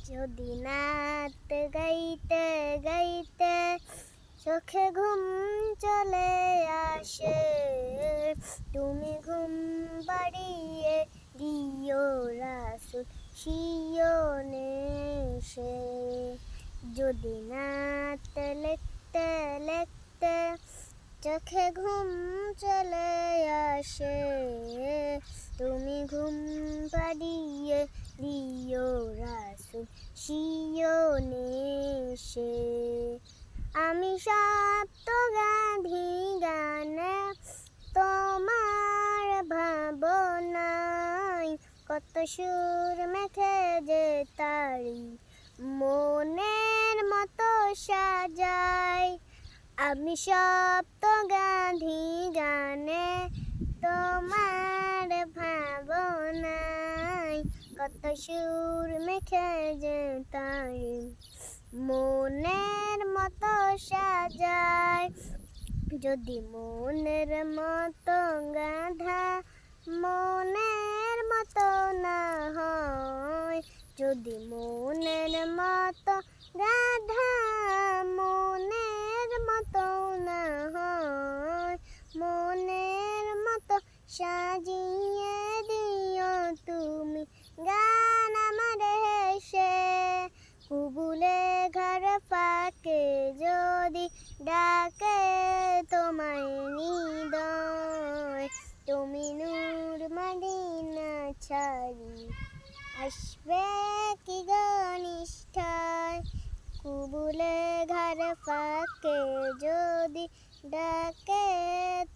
যদি নাত গাইতে গাইতে চোখে ঘুম চলে আসে, তুমি ঘুম পাড়িয়ে দিও রাসূল শিয়নে এসে। যদি নাত লিখতে লিখতে চোখে ঘুম চলে আসে, তুমি ঘুম পাড়িয়ে দিও রাসূল শিয়নে এসে। আমি সপ্ত গান্ধী গানে তোমার ভাবনায়, কত সুর মেখে যে তারি মনের মতো সাজাই। আমি সপ্ত গান্ধী গানে তোমার ভাবনায়, কত সুর মেখে যে তারি মনের মতো সাজায়। যদি মনের মতো গাধা মনের মতো না হয়, যদি মনের মতো গাধা মনের মতো না হয়, মনের মতো সাজিয়ে দিও তুমি গান আমার হেসে। কুবুলে ঘর ফাঁকে যদি ডাকে তোমায় হৃদয়, তুমি নূর মদিনা ছাড়ি আসবে কি গো নিষ্ঠায়। কুবুলে ঘর ফাঁকে যদি ডাকে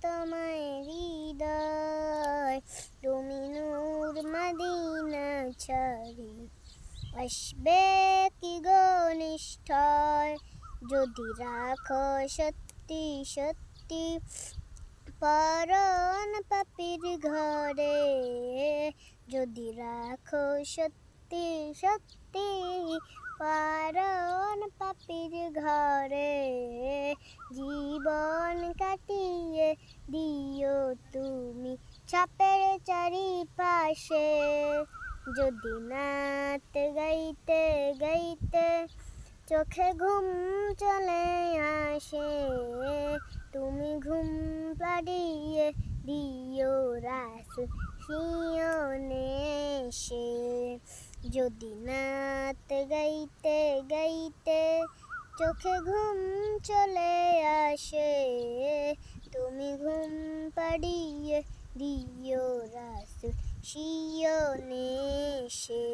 তোমায় হৃদয়, তুমি নূর মদিনা ছাড়ি আসবে কি গো নিষ্ঠায়। যদি রাখো সত্যি সত্যি পরাণ পাপির ঘরে, যদি রাখো সত্যি সত্যি পরাণ পাপির ঘরে, জীবন কাটিয়ে দিও তুমি ছাপের চারিপাশে। যদি নাত গাইতে গাইতে চোখে ঘুম চলে আসে, তুমি ঘুম পাড়িয়ে দিও রাসূল শিয়নে এসে। যদি নাত গাইতে গাইতে চোখে ঘুম চলে আসে, তুমি ঘুম পাড়িয়ে দিও রাসূল শিয়নে এসে।